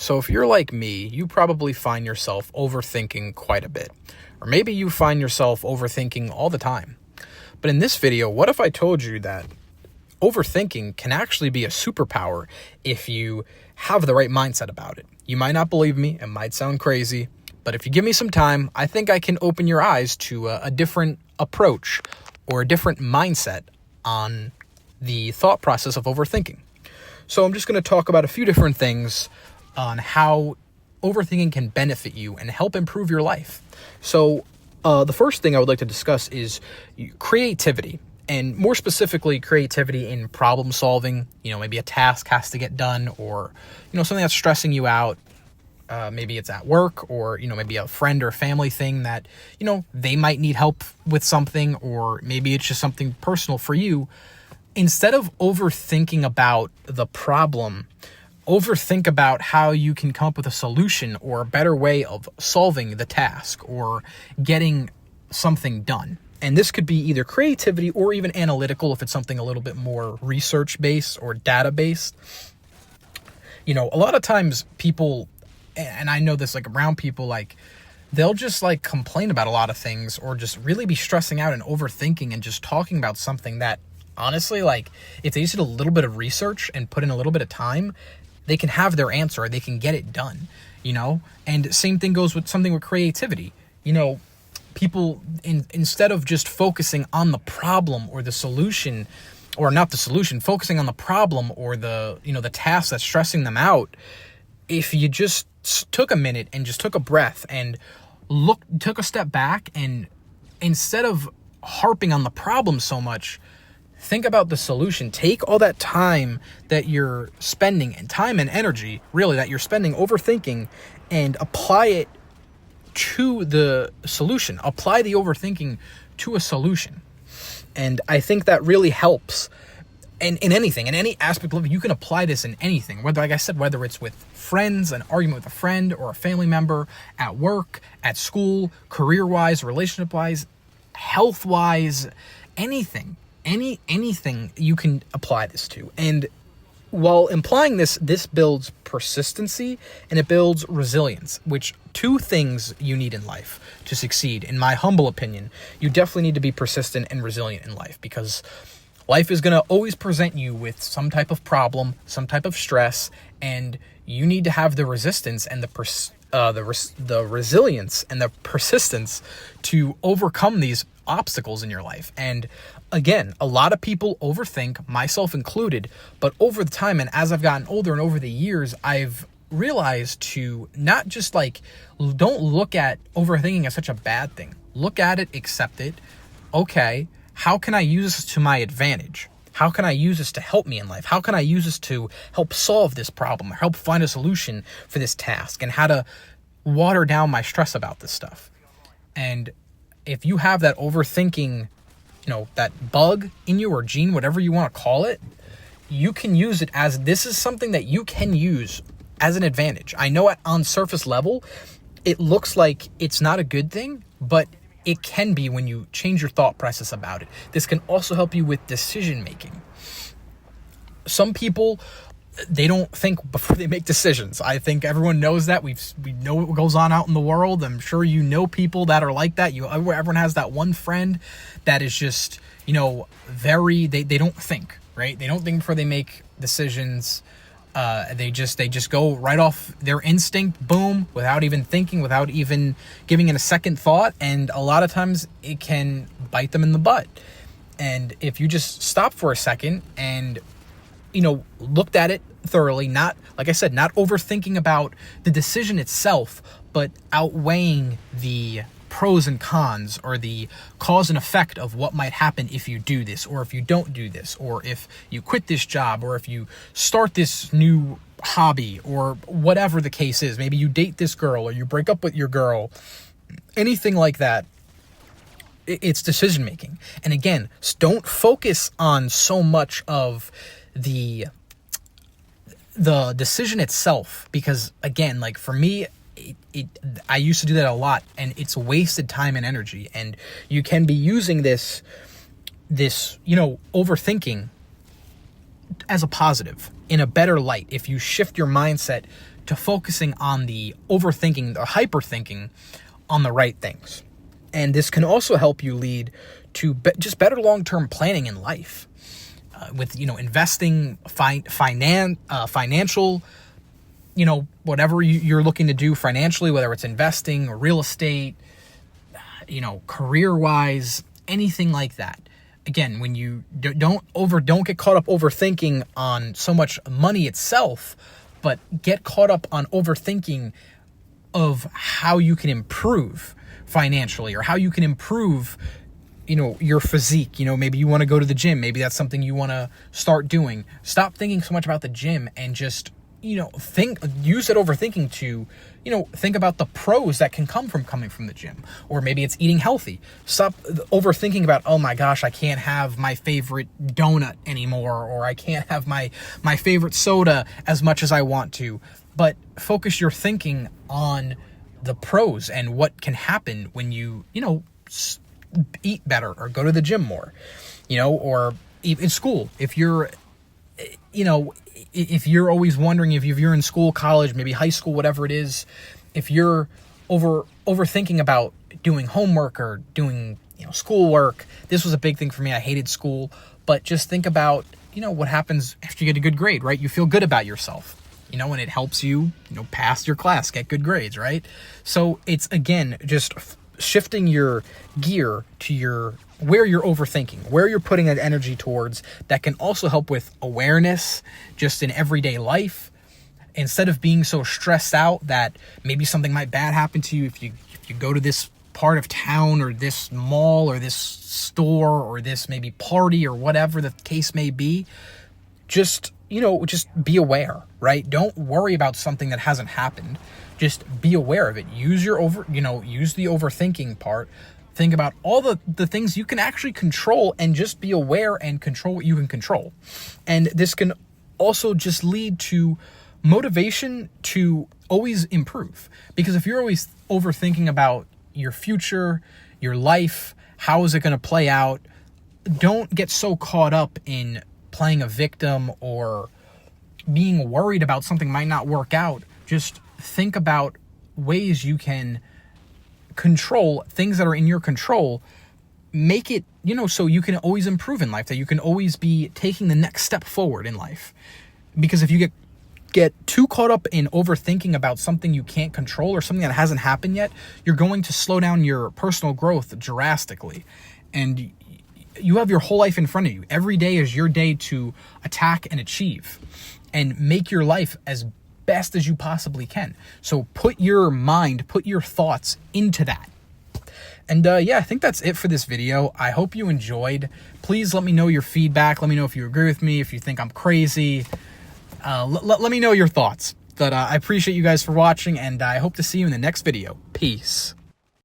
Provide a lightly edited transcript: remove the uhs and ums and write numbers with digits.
So if you're like me, you probably find yourself overthinking quite a bit. Or maybe you find yourself overthinking all the time. But in this video, what if I told you that overthinking can actually be a superpower if you have the right mindset about it? You might not believe me, it might sound crazy, but if you give me some time, I think I can open your eyes to a different approach or a different mindset on the thought process of overthinking. So I'm just going to talk about a few different things on how overthinking can benefit you and help improve your life. So the first thing I would like to discuss is creativity, and more specifically creativity in problem solving. Maybe a task has to get done, or something that's stressing you out. Maybe it's at work, or maybe a friend or family thing that they might need help with something, or maybe it's just something personal for you. Instead of overthinking about the problem, overthink about how you can come up with a solution or a better way of solving the task or getting something done. And this could be either creativity or even analytical if it's something a little bit more research-based or data-based. A lot of times people, and I know this around people, they'll just complain about a lot of things or just really be stressing out and overthinking and just talking about something that honestly, if they just did a little bit of research and put in a little bit of time, they can have their answer, they can get it done, And same thing goes with something with creativity. People, instead of just focusing on the problem or the solution, or not the solution, focusing on the problem or the task that's stressing them out, if you just took a minute and just took a breath and took a step back, and instead of harping on the problem so much, think about the solution. Take all that time that you're spending, and time and energy, really, that you're spending overthinking, and apply it to the solution. Apply the overthinking to a solution. And I think that really helps. And in anything, in any aspect of it, you can apply this in anything. Whether, like I said, whether it's with friends, an argument with a friend or a family member, at work, at school, career-wise, relationship-wise, health-wise, anything you can apply this to. And while implying this builds persistency and it builds resilience, which two things you need in life to succeed. In my humble opinion, you definitely need to be persistent and resilient in life, because life is going to always present you with some type of problem, some type of stress, and you need to have the resistance and the resilience and the persistence to overcome these obstacles in your life. And again, a lot of people overthink, myself included, but over the time, and as I've gotten older and over the years, I've realized to not just don't look at overthinking as such a bad thing. Look at it, accept it. Okay, how can I use this to my advantage? How can I use this to help me in life? How can I use this to help solve this problem or help find a solution for this task, and how to water down my stress about this stuff? And if you have that overthinking, that bug in you, or gene, whatever you want to call it, you can use it as, this is something that you can use as an advantage. I know on surface level, it looks like it's not a good thing, but it can be when you change your thought process about it. This can also help you with decision making. Some people, they don't think before they make decisions. I think everyone knows that. We know what goes on out in the world. I'm sure people that are like that. Everyone has that one friend that is just, they don't think, right? They don't think before they make decisions. They just go right off their instinct, boom, without even thinking, without even giving it a second thought. And a lot of times it can bite them in the butt. And if you just stop for a second and looked at it thoroughly, not, like I said, not overthinking about the decision itself, but outweighing the pros and cons, or the cause and effect of what might happen if you do this, or if you don't do this, or if you quit this job, or if you start this new hobby, or whatever the case is. Maybe you date this girl, or you break up with your girl, anything like that. It's decision making. And again, don't focus on so much of the decision itself, because again, for me, I used to do that a lot, and it's wasted time and energy. And you can be using this overthinking as a positive, in a better light, if you shift your mindset to focusing on the overthinking, the hyperthinking on the right things. And this can also help you lead to just better long-term planning in life. With, investing, financial, whatever you're looking to do financially, whether it's investing or real estate, career-wise, anything like that. Again, when you don't get caught up overthinking on so much money itself, but get caught up on overthinking of how you can improve financially, or how you can improve your physique. Maybe you want to go to the gym. Maybe that's something you want to start doing. Stop thinking so much about the gym and just, use that overthinking to, think about the pros that can come from the gym. Or maybe it's eating healthy. Stop overthinking about, oh my gosh, I can't have my favorite donut anymore, or I can't have my favorite soda as much as I want to. But focus your thinking on the pros and what can happen when you, eat better or go to the gym more, or in school. If you're, if you're always wondering if you're in school, college, maybe high school, whatever it is, if you're overthinking about doing homework or doing, schoolwork. This was a big thing for me. I hated school, but just think about, what happens after you get a good grade, right? You feel good about yourself, and it helps you, pass your class, get good grades, right? So it's, again, just shifting your gear to where you're overthinking, where you're putting that energy towards. That can also help with awareness just in everyday life. Instead of being so stressed out that maybe something might bad happen to you if you go to this part of town or this mall or this store or this maybe party or whatever the case may be, just be aware, right? Don't worry about something that hasn't happened. Just be aware of it. Use use the overthinking part. Think about all the things you can actually control, and just be aware and control what you can control. And this can also just lead to motivation to always improve. Because if you're always overthinking about your future, your life, how is it going to play out, don't get so caught up in playing a victim or being worried about something might not work out. Just think about ways you can control things that are in your control. Make it, so you can always improve in life, that you can always be taking the next step forward in life. Because if you get too caught up in overthinking about something you can't control or something that hasn't happened yet, you're going to slow down your personal growth drastically. And you have your whole life in front of you. Every day is your day to attack and achieve and make your life as best as you possibly can. So put your thoughts into that. And I think that's it for this video. I hope you enjoyed. Please let me know your feedback. Let me know if you agree with me, if you think I'm crazy. Let me know your thoughts. But I appreciate you guys for watching, and I hope to see you in the next video. Peace.